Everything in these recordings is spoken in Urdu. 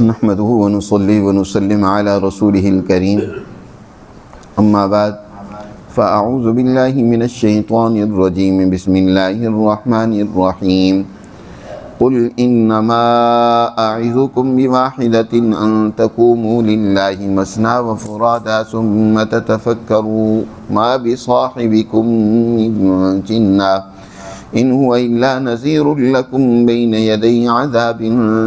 نحمده ونصلي ونسلم على رسوله الكريم أما بعد فأعوذ بالله من الشيطان الرجيم بسم الله الرحمن الرحيم قل إنما أعظكم بواحدة أن تقوموا لله مثنى وفرادا ثم تتفكروا ما بصاحبكم من جنة إن هو إلا نذير لكم بين يدي عذاب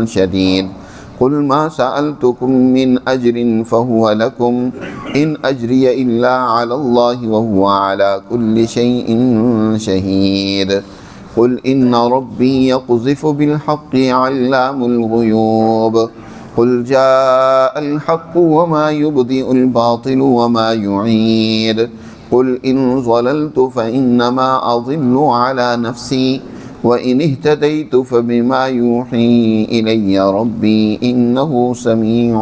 شديد قل ما سألتكم من أجر فهو لكم إن أجري إلا على الله وهو على كل شيء شهيد قل إن ربي يقذف بالحق علام الغيوب قل جاء الحق وما يبدئ الباطل وما يعيد قل إن ضللت فإنما أضل على نفسي وإن اهتديت فبما يوحي إلي ربي إنه سميع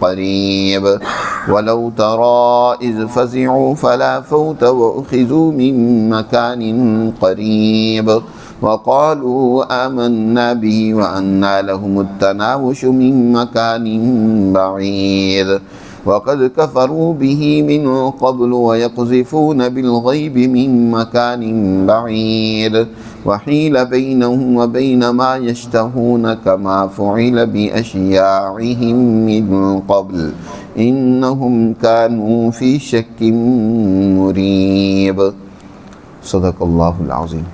قريب ولو ترى إذ فزعوا فلا فوت وأخذوا من مكان قريب وقالوا آمنا به وأنى لهم التناوش من مكان بعيد وقد كفروا به من قبل ويقذفون بالغيب من مكان بعيد وحيل بينهم وبين ما يشتهون كما فعل بأشياعهم من قبل إنهم كانوا في شك مريب صدق اللہ العظیم۔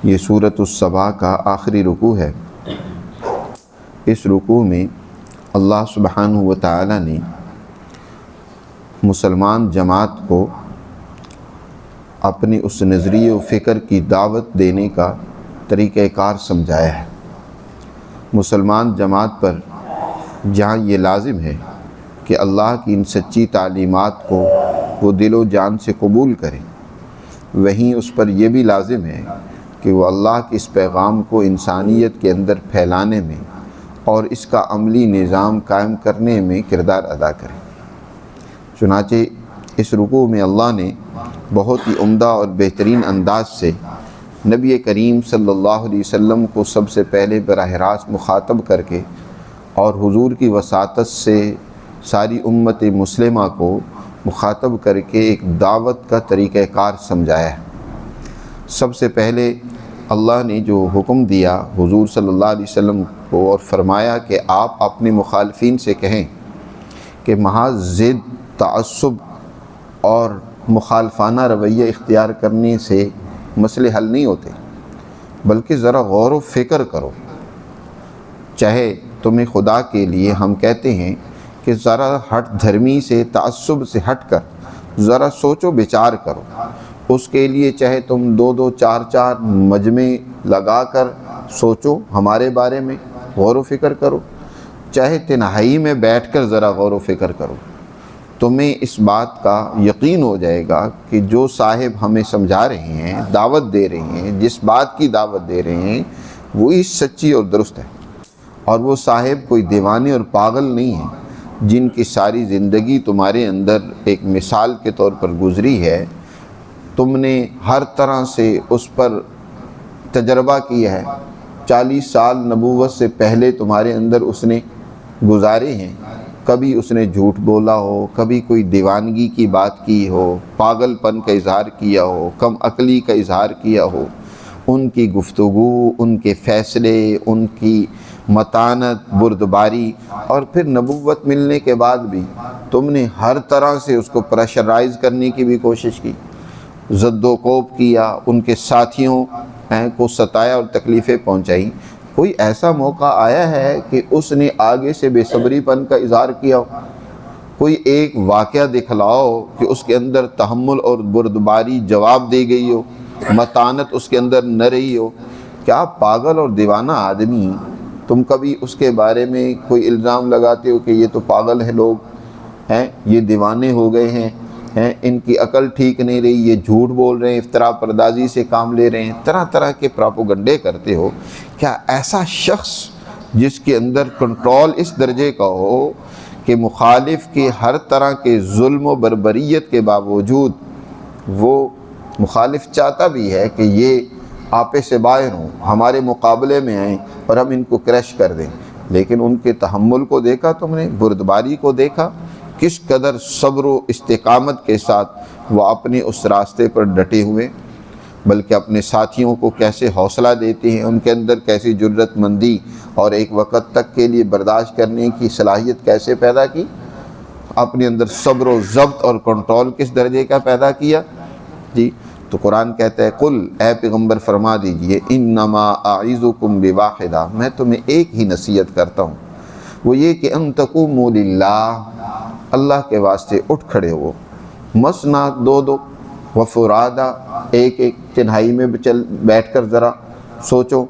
یہ سورۃ السبا کا آخری رکوع ہے۔ اس رکوع میں اللہ سبحانہ و تعالی نے مسلمان جماعت کو اپنی اس نظریے و فکر کی دعوت دینے کا طریقہ کار سمجھایا ہے۔ مسلمان جماعت پر جہاں یہ لازم ہے کہ اللہ کی ان سچی تعلیمات کو وہ دل و جان سے قبول کرے، وہیں اس پر یہ بھی لازم ہے کہ وہ اللہ کے اس پیغام کو انسانیت کے اندر پھیلانے میں اور اس کا عملی نظام قائم کرنے میں کردار ادا کرے۔ چنانچہ اس رکوع میں اللہ نے بہت ہی عمدہ اور بہترین انداز سے نبی کریم صلی اللہ علیہ وسلم کو سب سے پہلے براہ راست مخاطب کر کے اور حضور کی وساطت سے ساری امت مسلمہ کو مخاطب کر کے ایک دعوت کا طریقہ کار سمجھایا ہے۔ سب سے پہلے اللہ نے جو حکم دیا حضور صلی اللہ علیہ وسلم کو اور فرمایا کہ آپ اپنے مخالفین سے کہیں کہ محض ضد، تعصب اور مخالفانہ رویہ اختیار کرنے سے مسئلے حل نہیں ہوتے، بلکہ ذرا غور و فکر کرو۔ چاہے تمہیں خدا کے لیے ہم کہتے ہیں کہ ذرا ہٹ دھرمی سے، تعصب سے ہٹ کر ذرا سوچو بچار کرو۔ اس کے لیے چاہے تم دو چار مجمع لگا کر سوچو، ہمارے بارے میں غور و فکر کرو، چاہے تنہائی میں بیٹھ کر ذرا غور و فکر کرو، تمہیں اس بات کا یقین ہو جائے گا کہ جو صاحب ہمیں سمجھا رہے ہیں، دعوت دے رہے ہیں، جس بات کی دعوت دے رہے ہیں وہی سچی اور درست ہے، اور وہ صاحب کوئی دیوانے اور پاگل نہیں ہیں جن کی ساری زندگی تمہارے اندر ایک مثال کے طور پر گزری ہے۔ تم نے ہر طرح سے اس پر تجربہ کیا ہے، 40 سال نبوت سے پہلے تمہارے اندر اس نے گزارے ہیں، کبھی اس نے جھوٹ بولا ہو، کبھی کوئی دیوانگی کی بات کی ہو، پاگل پن کا اظہار کیا ہو، کم عقلی کا اظہار کیا ہو، ان کی گفتگو، ان کے فیصلے، ان کی متانت، بردباری، اور پھر نبوت ملنے کے بعد بھی تم نے ہر طرح سے اس کو پریشرائز کرنے کی بھی کوشش کی، زد و کوب کیا، ان کے ساتھیوں کو ستایا اور تکلیفیں پہنچائی۔ کوئی ایسا موقع آیا ہے کہ اس نے آگے سے بے صبری پن کا اظہار کیا ہو؟ کوئی ایک واقعہ دکھلاؤ کہ اس کے اندر تحمل اور بردباری جواب دی گئی ہو، متانت اس کے اندر نہ رہی ہو؟ کیا پاگل اور دیوانہ آدمی، تم کبھی اس کے بارے میں کوئی الزام لگاتے ہو کہ یہ تو پاگل ہیں لوگ ہیں، یہ دیوانے ہو گئے ہیں، ان کی عقل ٹھیک نہیں رہی، یہ جھوٹ بول رہے ہیں، افتراء پردازی سے کام لے رہے ہیں، طرح طرح کے پراپوگنڈے کرتے ہو؟ کیا ایسا شخص جس کے اندر کنٹرول اس درجے کا ہو کہ مخالف کے ہر طرح کے ظلم و بربریت کے باوجود وہ مخالف چاہتا بھی ہے کہ یہ آپے سے باہر ہوں، ہمارے مقابلے میں آئیں اور ہم ان کو کریش کر دیں، لیکن ان کے تحمل کو دیکھا تم نے، بردباری کو دیکھا، کس قدر صبر و استقامت کے ساتھ وہ اپنے اس راستے پر ڈٹے ہوئے، بلکہ اپنے ساتھیوں کو کیسے حوصلہ دیتے ہیں، ان کے اندر کیسی جرت مندی اور ایک وقت تک کے لیے برداشت کرنے کی صلاحیت کیسے پیدا کی، اپنے اندر صبر و ضبط اور کنٹرول کس درجے کا پیدا کیا جی۔ تو قرآن کہتا ہے قل، اے پیغمبر فرما دیجئے، انما اعظکم بواحدہ، میں تمہیں ایک ہی نصیحت کرتا ہوں، وہ یہ کہ ان تقوموا للہ، اللہ کے واسطے اٹھ کھڑے ہو، مثنی دو دو، وفرادا، ایک ایک تنہائی میں بیٹھ کر ذرا سوچو،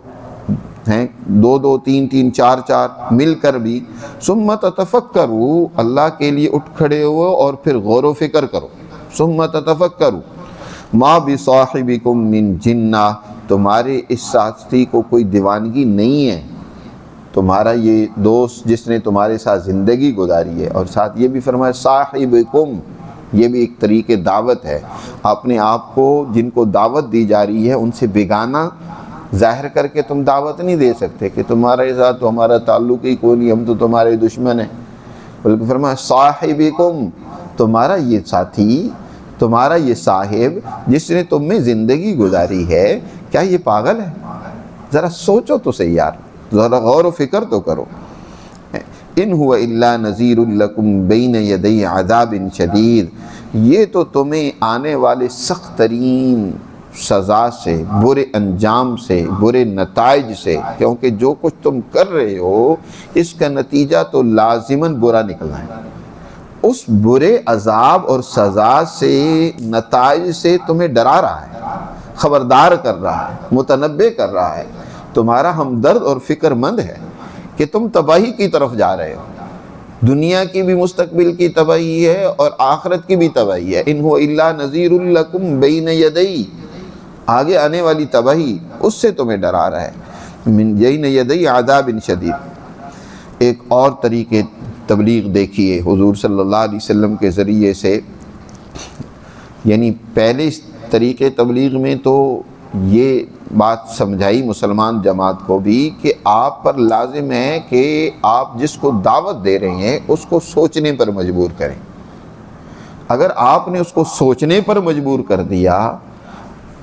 ہیں دو دو، تین تین، چار چار، مل کر بھی، ثم تتفکروا، اللہ کے لیے اٹھ کھڑے ہو اور پھر غور و فکر کرو، ثم تتفکروا ما بصاحبکم من جنہ، تمہارے اس ساتھی کو کوئی دیوانگی نہیں ہے، تمہارا یہ دوست جس نے تمہارے ساتھ زندگی گزاری ہے، اور ساتھ یہ بھی فرمایا صاحبکم، یہ بھی ایک طریقے دعوت ہے، اپنے آپ کو جن کو دعوت دی جا رہی ہے ان سے بیگانہ ظاہر کر کے تم دعوت نہیں دے سکتے کہ تمہارے ساتھ تو ہمارا تعلق ہی کوئی نہیں، ہم تو تمہارے دشمن ہیں، بلکہ فرمایا صاحبکم، تمہارا یہ ساتھی، تمہارا یہ صاحب جس نے تم میں زندگی گزاری ہے، کیا یہ پاگل ہے؟ ذرا سوچو تو صحیح یار، ذرا غور و فکر تو کرو۔ ان هو الا نذیر لکم بین یدی عذاب شدید، یہ تو تمہیں آنے والے سخت ترین سزا سے، برے انجام سے، برے نتائج سے، کیونکہ جو کچھ تم کر رہے ہو اس کا نتیجہ تو لازماً برا نکلنا ہے، اس برے عذاب اور سزا سے، نتائج سے تمہیں ڈرا رہا ہے، خبردار کر رہا ہے، متنبہ کر رہا ہے، تمہارا ہمدرد اور فکر مند ہے کہ تم تباہی کی طرف جا رہے ہو، دنیا کی بھی مستقبل کی تباہی ہے اور آخرت کی بھی تباہی ہے۔ ان هو الا نذیر لکم بین یدی، آگے آنے والی تباہی اس سے تمہیں ڈرا رہا ہے، من بین یدی عذاب شدید۔ ایک اور طریقے تبلیغ دیکھیے حضور صلی اللہ علیہ وسلم کے ذریعے سے، یعنی پہلے اس طریقے تبلیغ میں تو یہ بات سمجھائی مسلمان جماعت کو بھی کہ آپ پر لازم ہے کہ آپ جس کو دعوت دے رہے ہیں اس کو سوچنے پر مجبور کریں۔ اگر آپ نے اس کو سوچنے پر مجبور کر دیا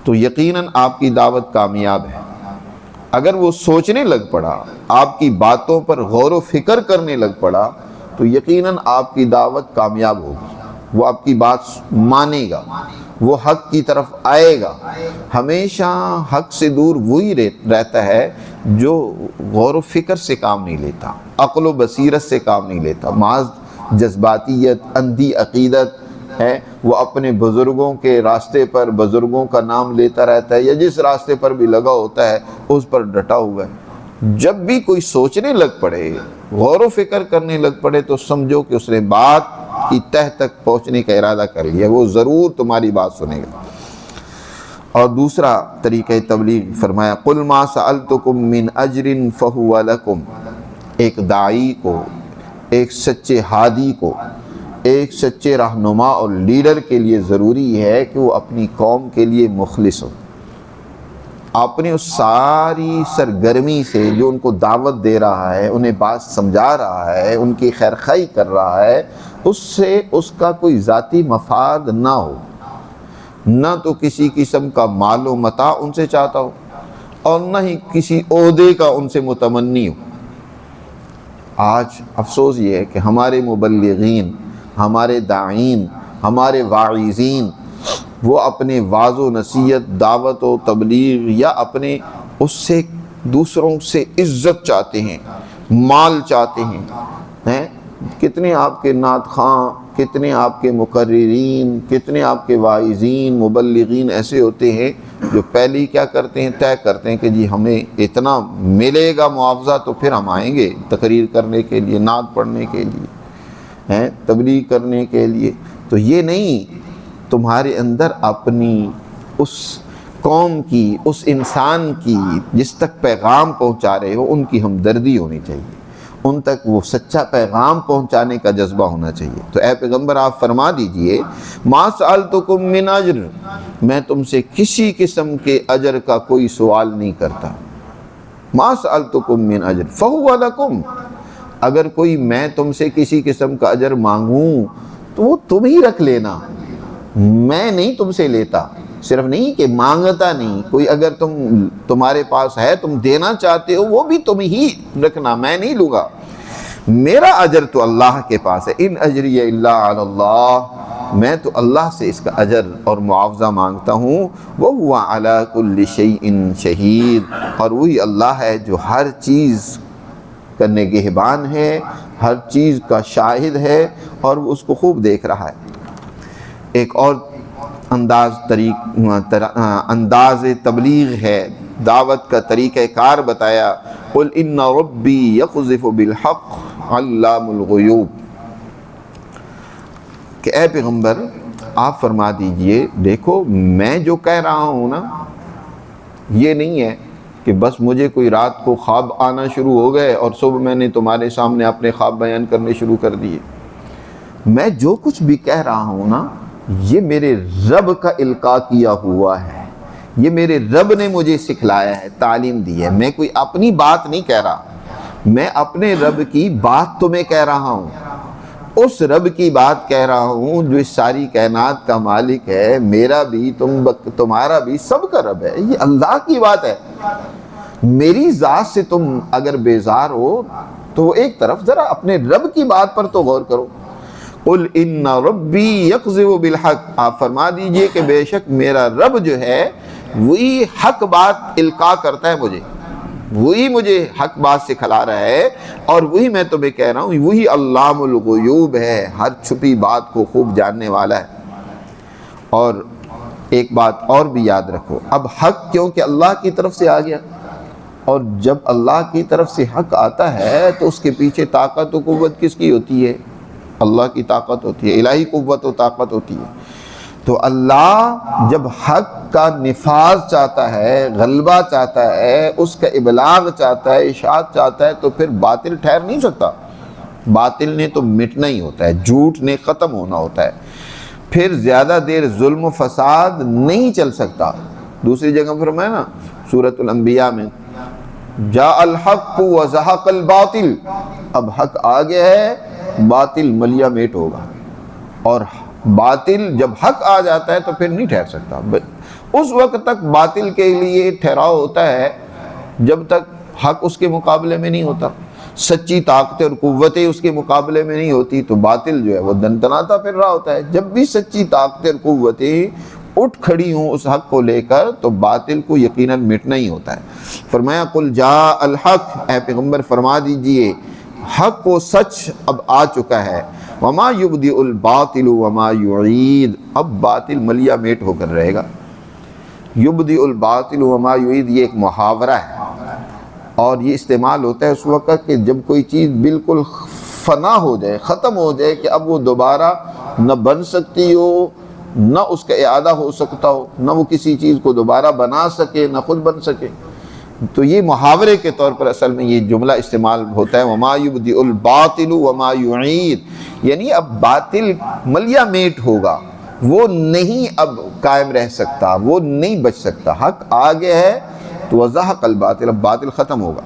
تو یقیناً آپ کی دعوت کامیاب ہے، اگر وہ سوچنے لگ پڑا، آپ کی باتوں پر غور و فکر کرنے لگ پڑا تو یقیناً آپ کی دعوت کامیاب ہوگی، وہ آپ کی بات مانے گا، وہ حق کی طرف آئے گا۔ ہمیشہ حق سے دور وہی رہتا ہے جو غور و فکر سے کام نہیں لیتا، عقل و بصیرت سے کام نہیں لیتا، محض جذباتیت، اندھی عقیدت ہے، وہ اپنے بزرگوں کے راستے پر بزرگوں کا نام لیتا رہتا ہے، یا جس راستے پر بھی لگا ہوتا ہے اس پر ڈٹا ہوا ہے۔ جب بھی کوئی سوچنے لگ پڑے، غور و فکر کرنے لگ پڑے تو سمجھو کہ اس نے بات کی تہ تک پہنچنے کا ارادہ کر لیا، وہ ضرور تمہاری بات سنے گا۔ اور دوسرا طریقہ تبلیغ فرمایا قل ما سألتکم من اجر فہو لکم، ایک داعی کو، ایک سچے ہادی کو، ایک سچے رہنما اور لیڈر کے لیے ضروری ہے کہ وہ اپنی قوم کے لیے مخلص ہو، اپنے اس ساری سرگرمی سے جو ان کو دعوت دے رہا ہے، انہیں بات سمجھا رہا ہے، ان کی خیرخواہی کر رہا ہے، اس سے اس کا کوئی ذاتی مفاد نہ ہو، نہ تو کسی قسم کا مال و متاع ان سے چاہتا ہو اور نہ ہی کسی عہدے کا ان سے متمنی ہو۔ آج افسوس یہ ہے کہ ہمارے مبلغین، ہمارے داعین، ہمارے واعظین، وہ اپنے واعظ و نصیحت، دعوت و تبلیغ یا اپنے اس سے دوسروں سے عزت چاہتے ہیں، مال چاہتے ہیں۔ کتنے آپ کے نعت خواں، کتنے آپ کے مقررین، کتنے آپ کے واعظین، مبلغین ایسے ہوتے ہیں جو پہلے ہی کیا کرتے ہیں، طے کرتے ہیں کہ جی ہمیں اتنا ملے گا معاوضہ تو پھر ہم آئیں گے تقریر کرنے کے لیے، نعت پڑھنے کے لیے، تبلیغ کرنے کے لیے۔ تو یہ نہیں، تمہارے اندر اپنی اس قوم کی، اس انسان کی جس تک پیغام پہنچا رہے ہو، ان کی ہمدردی ہونی چاہیے، ان تک وہ سچا پیغام پہنچانے کا جذبہ ہونا چاہیے۔ تو اے پیغمبر آپ فرما دیجئے ما سألتکم من اجر، میں تم سے کسی قسم کے اجر کا کوئی سوال نہیں کرتا۔ ما سألتکم من اجر فہو لکم، اگر کوئی میں تم سے کسی قسم کا اجر مانگوں تو وہ تم ہی رکھ لینا، میں نہیں تم سے لیتا۔ صرف نہیں کہ مانگتا نہیں، کوئی اگر تمہارے پاس ہے تم دینا چاہتے ہو وہ بھی تم ہی رکھنا، میں نہیں لوں گا۔ میرا اجر تو اللہ کے پاس ہے، ان اجری الا علی اللہ، میں تو اللہ سے اس کا اجر اور معاوضہ مانگتا ہوں۔ وَهُوَ عَلَى كُلِّ شَيْءٍ شَهِيدٌ، اور وہی اللہ ہے جو ہر چیز کا نگہبان ہے، ہر چیز کا شاہد ہے اور وہ اس کو خوب دیکھ رہا ہے۔ ایک اور انداز تبلیغ ہے، دعوت کا طریقہ کار بتایا، قُلْ إِنَّ رَبِّي يَقْذِفُ بِالْحَقِّ عَلَّامُ الْغُیُوبِ، کہ اے پیغمبر آپ فرما دیجئے دیکھو میں جو کہہ رہا ہوں نا، یہ نہیں ہے کہ بس مجھے کوئی رات کو خواب آنا شروع ہو گئے اور صبح میں نے تمہارے سامنے اپنے خواب بیان کرنے شروع کر دیے۔ میں جو کچھ بھی کہہ رہا ہوں نا، یہ میرے رب کا القاء کیا ہوا ہے، یہ میرے رب نے مجھے سکھلایا ہے، تعلیم دی ہے۔ میں کوئی اپنی بات نہیں کہہ رہا، میں اپنے رب کی بات تمہیں کہہ رہا ہوں، اس رب کی بات کہہ رہا ہوں جو اس ساری کائنات کا مالک ہے، میرا بھی تمہارا بھی سب کا رب ہے، یہ اللہ کی بات ہے۔ میری ذات سے تم اگر بیزار ہو تو ایک طرف ذرا اپنے رب کی بات پر تو غور کرو۔ قُلْ إِنَّ رَبِّي يَقْذِفُ بِالْحَقِّ، آپ فرما دیجئے کہ بے شک میرا رب جو ہے وہی حق بات القاء کرتا ہے مجھے، وہی مجھے حق بات سکھلا رہا ہے، اور وہی میں تمہیں کہہ رہا ہوں، وہی علام الغیوب ہے، ہر چھپی بات کو خوب جاننے والا ہے۔ اور ایک بات اور بھی یاد رکھو، اب حق کیونکہ اللہ کی طرف سے آ گیا، اور جب اللہ کی طرف سے حق آتا ہے تو اس کے پیچھے طاقت و قوت کس کی ہوتی ہے؟ اللہ کی طاقت ہوتی ہے، الہی قوت و طاقت ہوتی ہے۔ تو اللہ جب حق کا نفاذ چاہتا ہے، غلبہ چاہتا ہے، اس کا ابلاغ چاہتا ہے، اشاعت چاہتا ہے، تو پھر باطل ٹھہر نہیں سکتا۔ باطل نے تو مٹنا ہی ہوتا ہے، جھوٹ نے ختم ہونا ہوتا ہے، پھر زیادہ دیر ظلم و فساد نہیں چل سکتا۔ دوسری جگہ فرمایا نا سورۃ الانبیاء میں، جاء الحق وزہق الباطل، اب حق آ گیا ہے، باطل ملیا میٹ ہوگا، اور باطل جب حق آ جاتا ہے تو پھر نہیں ٹھہر سکتا۔ اس وقت تک باطل کے لیے ٹھہراؤ ہوتا ہے جب تک حق اس کے مقابلے میں نہیں ہوتا، سچی طاقتیں اور قوتیں اس کے مقابلے میں نہیں ہوتی، تو باطل جو ہے وہ دنتناتا پھر رہا ہوتا ہے۔ جب بھی سچی طاقتیں اور قوتیں اٹھ کھڑی ہوں اس حق کو لے کر، تو باطل کو یقیناً مٹنا ہی ہوتا ہے۔ فرمایا قل جاء الحق، اے پیغمبر فرما دیجئے حق و سچ اب آ چکا ہے، وما یبدئ الباطل وما یعید، اب باطل ملیا میٹ ہو کر رہے گا۔ یبدئ الباطل وما یعید یہ ایک محاورہ ہے، اور یہ استعمال ہوتا ہے اس وقت کہ جب کوئی چیز بالکل فنا ہو جائے، ختم ہو جائے، کہ اب وہ دوبارہ نہ بن سکتی ہو، نہ اس کا اعادہ ہو سکتا ہو، نہ وہ کسی چیز کو دوبارہ بنا سکے، نہ خود بن سکے، تو یہ محاورے کے طور پر اصل میں یہ جملہ استعمال ہوتا ہے، وما یبدئ الباطل وما یعید، یعنی اب باطل ملیا میٹ ہوگا، وہ نہیں اب قائم رہ سکتا، وہ نہیں بچ سکتا۔ حق آگے ہے تو وزہق الباطل، اب باطل ختم ہوگا۔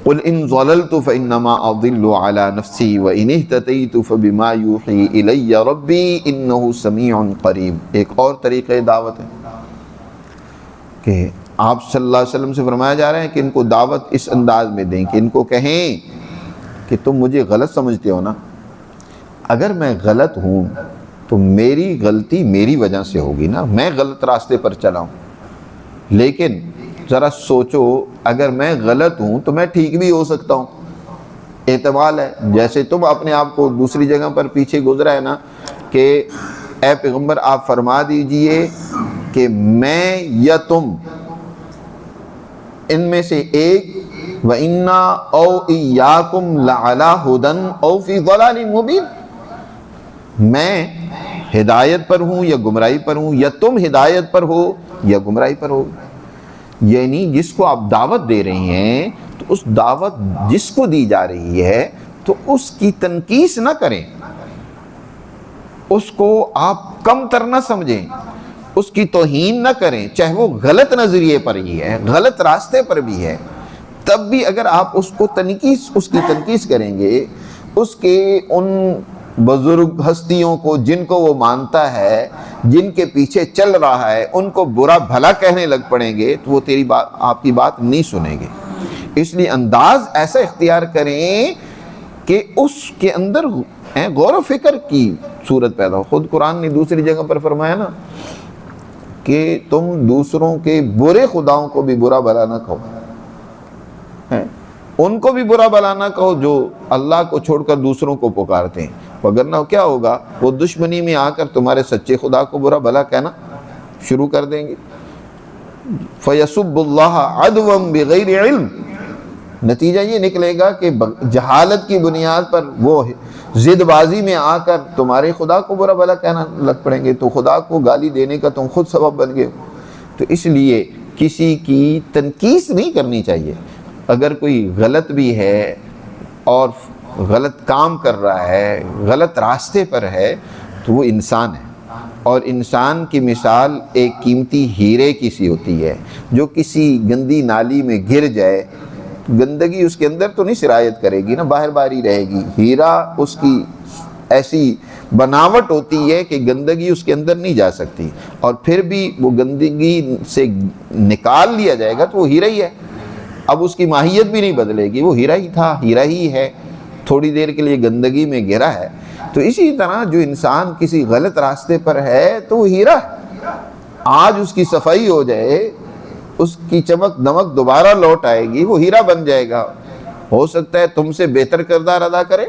قل ان ضللت فانما اضل على نفسي وان اهتديت فبما يوحي الي ربي انه سميع قریب۔ ایک اور طریقہ دعوت ہے کہ آپ صلی اللہ علیہ وسلم سے فرمایا جا رہا ہے کہ ان کو دعوت اس انداز میں دیں کہ ان کو کہیں کہ تم مجھے غلط سمجھتے ہو نا، اگر میں غلط ہوں تو میری غلطی میری وجہ سے ہوگی نا، میں غلط راستے پر چلا ہوں، لیکن ذرا سوچو اگر میں غلط ہوں تو میں ٹھیک بھی ہو سکتا ہوں، احتمال ہے۔ جیسے تم اپنے آپ کو دوسری جگہ پر پیچھے گزرا ہے نا کہ اے پیغمبر آپ فرما دیجئے کہ میں یا تم ان میں سے ایک وَإِنَّا أَوْ إِيَّاكُمْ لَعَلَىٰ هُدًى أَوْ فِي ضَلَالٍ مُبِينٍ، میں ہدایت پر ہوں یا گمراہی پر ہوں، یا تم ہدایت پر ہو یا گمراہی پر ہو۔ یعنی جس کو آپ دعوت دے رہے ہیں تو اس دعوت جس کو دی جا رہی ہے تو اس کی تنقیص نہ کریں، اس کو آپ کم تر نہ سمجھیں، اس کی توہین نہ کریں، چاہے وہ غلط نظریے پر ہی ہے، غلط راستے پر بھی ہے، تب بھی اگر آپ اس کی تنقیص کریں گے، اس کے ان بزرگ ہستیوں کو جن کو وہ مانتا ہے، جن کے پیچھے چل رہا ہے، ان کو برا بھلا کہنے لگ پڑیں گے تو وہ آپ کی بات نہیں سنیں گے۔ اس لیے انداز ایسا اختیار کریں کہ اس کے اندر غور و فکر کی صورت پیدا ہو۔ خود قرآن نے دوسری جگہ پر فرمایا نا کہ تم دوسروں کے برے خداؤں کو بھی برا بھلا نہ کہو، ان کو بھی برا بھلا نہ کہو جو اللہ کو چھوڑ کر دوسروں کو پکارتے ہیں، وگرنہ کیا ہوگا، وہ دشمنی میں آ کر تمہارے سچے خدا کو برا بھلا کہنا شروع کر دیں گے۔ فَيَسُبُّ اللَّهَ عَدْوًا بِغَيْرِ عِلْمٍ، نتیجہ یہ نکلے گا کہ جہالت کی بنیاد پر وہ ضد بازی میں آ کر تمہارے خدا کو برا بھلا کہنا لگ پڑیں گے، تو خدا کو گالی دینے کا تم خود سبب بن گئے۔ تو اس لیے کسی کی تنقیص نہیں کرنی چاہیے۔ اگر کوئی غلط بھی ہے اور غلط کام کر رہا ہے، غلط راستے پر ہے، تو وہ انسان ہے، اور انسان کی مثال ایک قیمتی ہیرے کی سی ہوتی ہے، جو کسی گندی نالی میں گر جائے، گندگی اس کے اندر تو نہیں سرایت کرے گی نا، باہر باہر رہے گی۔ ہیرا اس کی ایسی بناوٹ ہوتی ہے کہ گندگی اس کے اندر نہیں جا سکتی، اور پھر بھی وہ گندگی سے نکال لیا جائے گا تو وہ ہیرا ہی ہے، اب اس کی ماہیت بھی نہیں بدلے گی، وہ ہیرا ہی تھا، ہیرا ہی ہے، تھوڑی دیر کے لیے گندگی میں گرا ہے۔ تو اسی طرح جو انسان کسی غلط راستے پر ہے تو وہ ہیرا ہے، آج اس کی صفائی ہو جائے، اس کی چمک دمک دوبارہ لوٹ آئے گی، وہ ہیرا بن جائے گا، ہو سکتا ہے تم سے بہتر کردار ادا کرے۔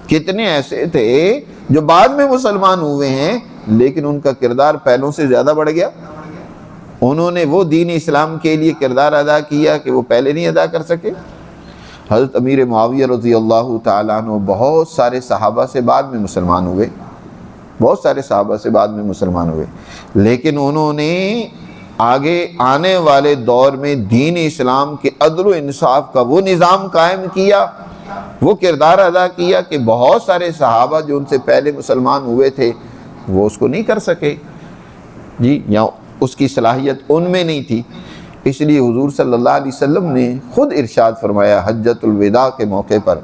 کتنے ایسے تھے جو بعد میں مسلمان ہوئے ہیں لیکن ان کا کردار پہلوں سے زیادہ بڑھ گیا، انہوں نے وہ دین اسلام کے لیے کردار ادا کیا کہ وہ پہلے نہیں ادا کر سکے۔ حضرت امیر معاویہ رضی اللہ تعالیٰ عنہ بہت سارے صحابہ سے بعد میں مسلمان ہوئے، بہت سارے صحابہ سے بعد میں مسلمان ہوئے، لیکن انہوں نے آگے آنے والے دور میں دین اسلام کے عدل و انصاف کا وہ نظام قائم کیا، وہ کردار ادا کیا کہ بہت سارے صحابہ جو ان سے پہلے مسلمان ہوئے تھے وہ اس کو نہیں کر سکے جی، یا اس کی صلاحیت ان میں نہیں تھی۔ اس لیے حضور صلی اللہ علیہ وسلم نے خود ارشاد فرمایا حجۃ الوداع کے موقع پر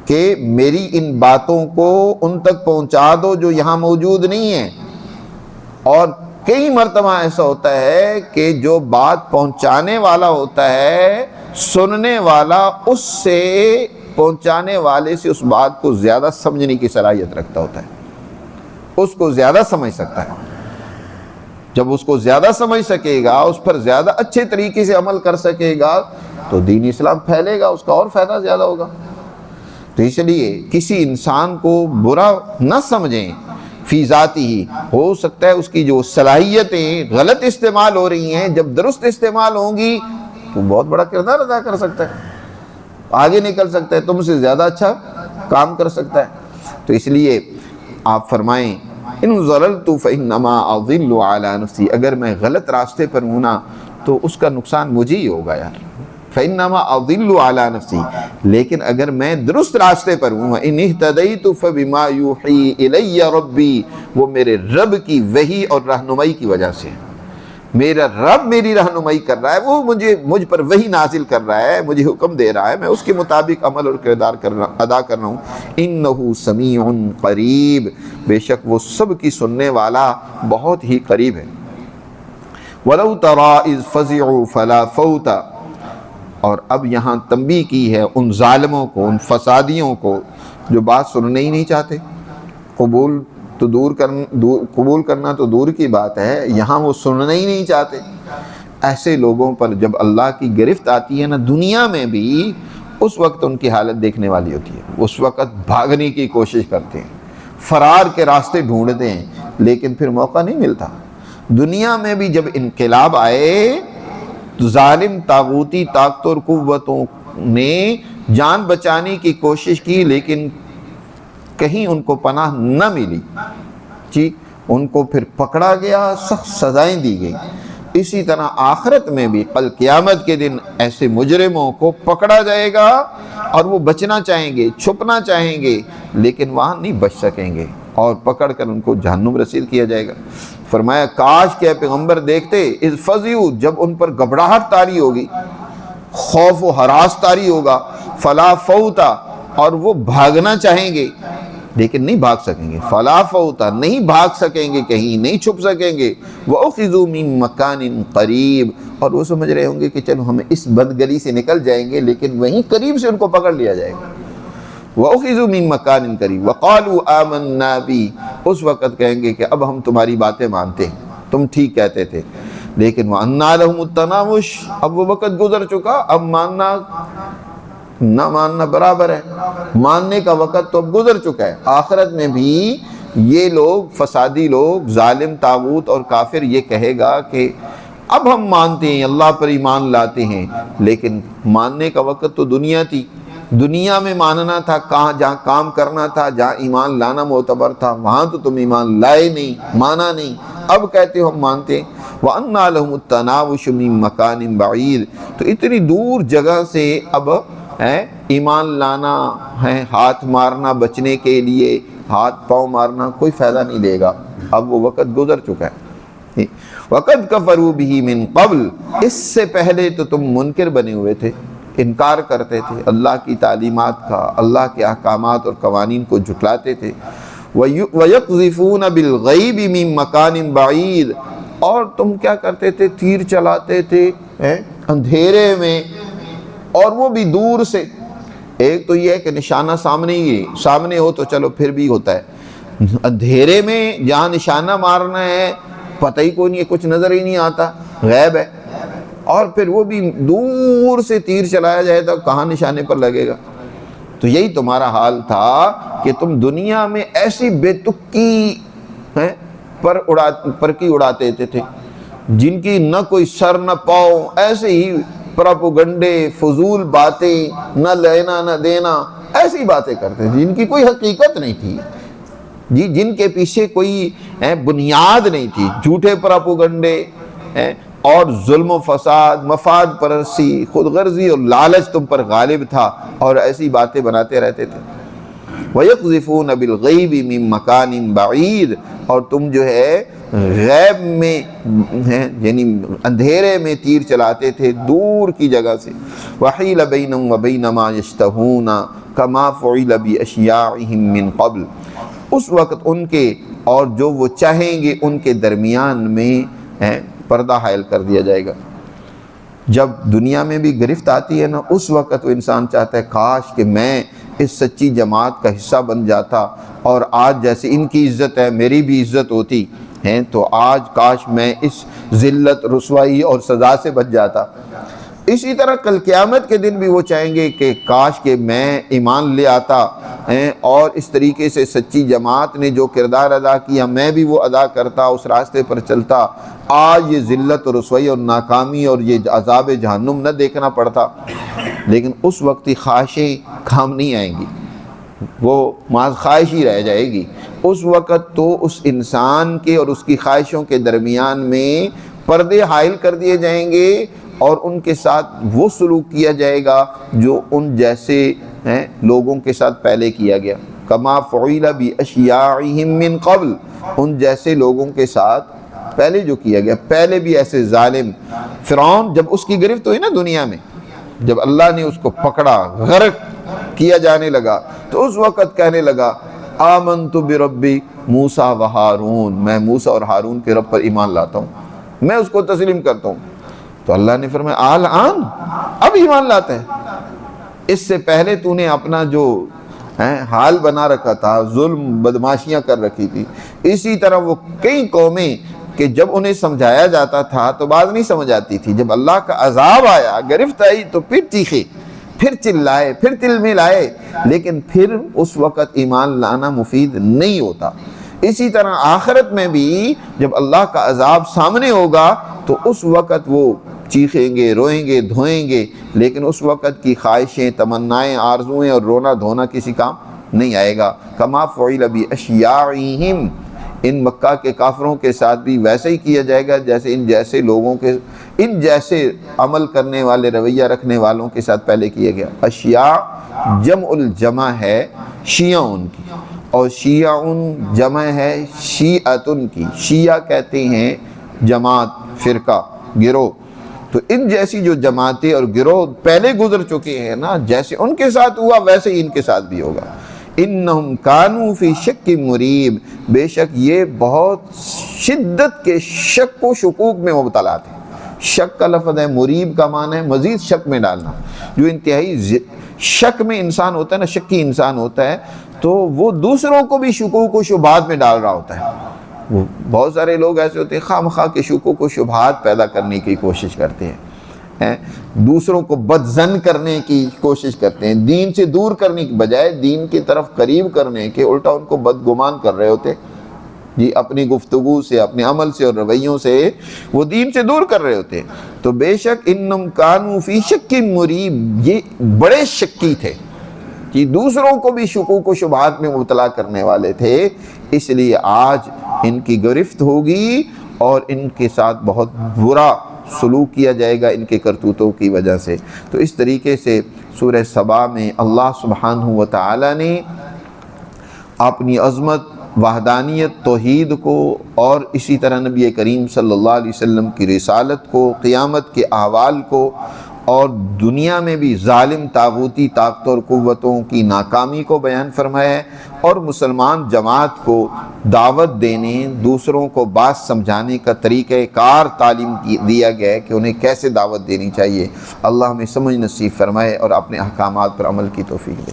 کہ میری ان باتوں کو ان تک پہنچا دو جو یہاں موجود نہیں ہیں۔ اور کئی مرتبہ ایسا ہوتا ہے کہ جو بات پہنچانے والا ہوتا ہے، سننے والا اس سے پہنچانے والے سے اس بات کو زیادہ سمجھنے کی صلاحیت رکھتا ہوتا ہے، اس کو زیادہ سمجھ سکتا ہے۔ جب اس کو زیادہ سمجھ سکے گا، اس پر زیادہ اچھے طریقے سے عمل کر سکے گا تو دین اسلام پھیلے گا، اس کا اور فائدہ زیادہ ہوگا۔ تو اس لیے کسی انسان کو برا نہ سمجھیں فی ذاتی ہی، ہو سکتا ہے اس کی جو صلاحیتیں غلط استعمال ہو رہی ہیں، جب درست استعمال ہوں گی تو بہت بڑا کردار ادا کر سکتا ہے، آگے نکل سکتا ہے، تم سے زیادہ اچھا کام کر سکتا ہے۔ تو اس لیے آپ فرمائیں ان ضللت فانما اضل علی نفسی، اگر میں غلط راستے پر ہوں نا تو اس کا نقصان مجھے ہی ہوگا یار، فانما اضل علی نفسی، لیکن اگر میں درست راستے پر ہوں، ان اہتدیت فبما یوحی الی ربی، وہ میرے رب کی وحی اور رہنمائی کی وجہ سے، میرا رب میری رہنمائی کر رہا ہے، وہ مجھ پر وحی نازل کر رہا ہے، مجھے حکم دے رہا ہے، میں اس کے مطابق عمل اور کردار ادا کر رہا ہوں۔ انہ سمیع قریب، بے شک وہ سب کی سننے والا بہت ہی قریب ہے۔ وَلَوْ تَرَىٰ إِذْ فَزِعُوا فَلَا فَوْتَ، اور اب یہاں تنبیہ کی ہے ان ظالموں کو، ان فسادیوں کو جو بات سننے ہی نہیں چاہتے، قبول کرنا تو دور کی بات ہے، یہاں وہ سننا ہی نہیں چاہتے۔ ایسے لوگوں پر جب اللہ کی گرفت آتی ہے نا دنیا میں بھی، اس وقت ان کی حالت دیکھنے والی ہوتی ہے، اس وقت بھاگنے کی کوشش کرتے ہیں، فرار کے راستے ڈھونڈتے ہیں، لیکن پھر موقع نہیں ملتا۔ دنیا میں بھی جب انقلاب آئے تو ظالم طاغوتی طاقتوں اور قوتوں نے جان بچانے کی کوشش کی، لیکن کہیں ان کو پناہ نہ ملی جی، ان کو پھر پکڑا گیا، سخت سزائیں دی گئی۔ اسی طرح آخرت میں بھی کل قیامت کے دن ایسے مجرموں کو پکڑا جائے گا اور وہ بچنا چاہیں گے، چھپنا چاہیں گے، لیکن وہاں نہیں بچ سکیں گے اور پکڑ کر ان کو جہنم رسید کیا جائے گا۔ فرمایا کاش کہ اے پیغمبر دیکھتے اذ فزعوا، جب ان پر گھبراہٹ طاری ہوگی، خوف و ہراس طاری ہوگا، فلا فوتا، اور وہ بھاگنا چاہیں گے لیکن نہیں بھاگ سکیں گے، فلا فوتا، نہیں بھاگ سکیں گے، کہیں نہیں چھپ سکیں گے، وَأُخِذُوا مِن مَكَانٍ قَرِيبٍ، اور وہ سمجھ رہے ہوں گے کہ چلو ہم اس بند گلی سے نکل جائیں گے، لیکن وہیں قریب سے ان کو پکڑ لیا جائے گا۔ وَأُخِذُوا مِن مَكَانٍ قَرِيبٍ وَقَالُوا آمَنَّا بِهِ، اس وقت کہیں گے کہ اب ہم تمہاری باتیں مانتے ہیں، تم ٹھیک کہتے تھے، لیکن وَأَنَّىٰ لَهُمُ التَّنَاوُشُ، اب وہ وقت گزر چکا، اب ماننا نہ ماننا برابر ہے، ماننے کا وقت تو اب گزر چکا ہے۔ آخرت میں بھی یہ لوگ، فسادی لوگ، ظالم طاغوت اور کافر یہ کہے گا کہ اب ہم مانتے ہیں، اللہ پر ایمان لاتے ہیں، لیکن ماننے کا وقت تو دنیا تھی، دنیا میں ماننا تھا، جہاں کام کرنا تھا، جہاں ایمان لانا معتبر تھا، وہاں تو تم ایمان لائے نہیں، مانا نہیں، اب کہتے ہو ہم مانتے ہیں۔ وَأَنَّىٰ لَهُمُ التَّنَاوُشُ مِن مَكَانٍ بَعِيدٍ، تو اتنی دور جگہ سے اب ایمان لانا ہے، ہاتھ مارنا بچنے کے لیے، ہاتھ پاؤں مارنا کوئی فائدہ نہیں دے گا، اب وہ وقت گزر چکا ہے۔ وَقَدْ كَفَرُوا بِهِ مِن قَبْلُ، اس سے پہلے تو تم منکر بنے ہوئے تھے، انکار کرتے تھے اللہ کی تعلیمات کا، اللہ کے احکامات اور قوانین کو جھٹلاتے تھے۔ وَيَقْذِفُونَ بِالْغَيْبِ مِن مَكَانٍ بَعِيدٍ، اور تم کیا کرتے تھے؟ تیر چلاتے تھے اندھیرے میں، اور وہ بھی دور سے۔ ایک تو یہ ہے کہ نشانہ سامنے ہو تو چلو پھر بھی ہوتا ہے، اندھیرے میں جہاں نشانہ مارنا ہے پتہ ہی کوئی نہیں ہے، کچھ نظر ہی نہیں آتا، غیب ہے، اور پھر وہ بھی دور سے تیر چلایا جائے تو کہاں نشانے پر لگے گا۔ تو یہی تمہارا حال تھا کہ تم دنیا میں ایسی بے تکی پر کی اڑاتے تھے جن کی نہ کوئی سر نہ پاؤں، ایسے ہی پراپوگنڈے، فضول باتیں، نہ لینا نہ دینا، ایسی باتیں کرتے تھے جن کی کوئی حقیقت نہیں تھی، جی جن کے پیچھے کوئی بنیاد نہیں تھی، جھوٹے پراپوگنڈے اور ظلم و فساد، مفاد پرستی، خود غرضی اور لالچ تم پر غالب تھا، اور ایسی باتیں بناتے رہتے تھے۔ وَيَقْذِفُونَ بِالْغَيْبِ مِن مَكَانٍ بَعِيدٍ، اور تم جو ہے غیب میں یعنی اندھیرے میں تیر چلاتے تھے دور کی جگہ سے۔ وَحِيلَ بَيْنَهُمْ وَبَيْنَ مَا يَشْتَهُونَ كَمَا فُعِلَ بِأَشْيَاعِهِمْ مِن قَبْلُ، اس وقت ان کے اور جو وہ چاہیں گے ان کے درمیان میں پردہ حائل کر دیا جائے گا۔ جب دنیا میں بھی گرفت آتی ہے نا، اس وقت وہ انسان چاہتا ہے کاش کہ میں اس سچی جماعت کا حصہ بن جاتا، اور آج جیسے ان کی عزت ہے میری بھی عزت ہوتی ہے، تو آج کاش میں اس ذلت، رسوائی اور سزا سے بچ جاتا۔ اسی طرح کل قیامت کے دن بھی وہ چاہیں گے کہ کاش کہ میں ایمان لے آتا، اور اس طریقے سے سچی جماعت نے جو کردار ادا کیا میں بھی وہ ادا کرتا، اس راستے پر چلتا، آج یہ ذلت اور رسوائی اور ناکامی اور یہ عذاب جہنم نہ دیکھنا پڑتا۔ لیکن اس وقت کی خواہشیں کام نہیں آئیں گی، وہ محض خواہش ہی رہ جائے گی۔ اس وقت تو اس انسان کے اور اس کی خواہشوں کے درمیان میں پردے حائل کر دیے جائیں گے، اور ان کے ساتھ وہ سلوک کیا جائے گا جو ان جیسے لوگوں کے ساتھ پہلے کیا گیا۔ کما فعل باشیاعہم من قبل، ان جیسے لوگوں کے ساتھ پہلے جو کیا گیا، پہلے بھی ایسے ظالم۔ فرعون جب اس کی گرفت ہوئی نا دنیا میں، جب اللہ نے اس کو پکڑا، غرق کیا جانے لگا، تو اس وقت کہنے لگا آمنت بربی موسیٰ و ہارون، میں موسیٰ اور ہارون کے رب پر ایمان لاتا ہوں، میں اس کو تسلیم کرتا ہوں۔ تو اللہ نے فرمایا آن اب ایمان لاتا ہے، اس سے پہلے تو نے اپنا جو حال بنا رکھا تھا، ظلم بدماشیاں کر رکھی تھی۔ اسی طرح وہ کئی قومیں کہ جب انہیں سمجھایا جاتا تھا تو بات نہیں سمجھ آتی تھی، جب اللہ کا عذاب آیا، گرفت آئی، تو پھر چیخے، پھر چلائے، پھر تل ملائے، لیکن پھر اس وقت ایمان لانا مفید نہیں ہوتا۔ اسی طرح آخرت میں بھی جب اللہ کا عذاب سامنے ہوگا تو اس وقت وہ چیخیں گے، روئیں گے، دھوئیں گے، لیکن اس وقت کی خواہشیں، تمنائیں، آرزویں اور رونا دھونا کسی کام نہیں آئے گا۔ کما فعل باشیاعہم، ان مکہ کے کافروں کے ساتھ بھی ویسے ہی کیا جائے گا جیسے ان جیسے لوگوں کے، ان جیسے عمل کرنے والے، رویہ رکھنے والوں کے ساتھ پہلے کیا گیا۔ اشیاء جمع الجمع ہے شیعون کی، اور شیعون جمع ہے شیعتن کی۔ شیعہ کہتے ہیں جماعت، فرقہ، گروہ۔ تو ان جیسی جو جماعتیں اور گروہ پہلے گزر چکے ہیں نا، جیسے ان کے ساتھ ہوا ویسے ہی ان کے ساتھ بھی ہوگا۔ انہم کانوا فی شک مریب، بے شک یہ بہت شدت کے شک و شکوک میں مبتلا تھے۔ شک کا لفظ ہے، مریب کا معنی ہے مزید شک میں ڈالنا۔ جو انتہائی شک میں انسان ہوتا ہے نا، شکی انسان ہوتا ہے، تو وہ دوسروں کو بھی شکوک و شبہات میں ڈال رہا ہوتا ہے۔ وہ بہت سارے لوگ ایسے ہوتے ہیں خواہ مخواہ کے شکوک و شبہات پیدا کرنے کی کوشش کرتے ہیں، دوسروں کو بدظن کرنے کی کوشش کرتے ہیں، دین سے دور کرنے کی بجائے دین کی طرف قریب کرنے کے، الٹا ان کو بدگمان کر رہے ہوتے جی، اپنی گفتگو سے، اپنے عمل سے اور رویوں سے وہ دین سے دور کر رہے ہوتے۔ تو بے شک انہم کانوا فی شک مریب، یہ بڑے شکی تھے کہ دوسروں کو بھی شکوک و شبہات میں مبتلا کرنے والے تھے، اس لیے آج ان کی گرفت ہوگی اور ان کے ساتھ بہت برا سلوک کیا جائے گا ان کے کرتوتوں کی وجہ سے۔ تو اس طریقے سے سورہ سبا میں اللہ سبحانہ و تعالی نے اپنی عظمت، وحدانیت، توحید کو، اور اسی طرح نبی کریم صلی اللہ علیہ وسلم کی رسالت کو، قیامت کے احوال کو، اور دنیا میں بھی ظالم طاغوتی طاقتوں اور قوتوں کی ناکامی کو بیان فرمایا ہے، اور مسلمان جماعت کو دعوت دینے، دوسروں کو بات سمجھانے کا طریقہ کار تعلیم دیا گیا ہے کہ انہیں کیسے دعوت دینی چاہیے۔ اللہ ہمیں سمجھ نصیب فرمائے اور اپنے احکامات پر عمل کی توفیق دے۔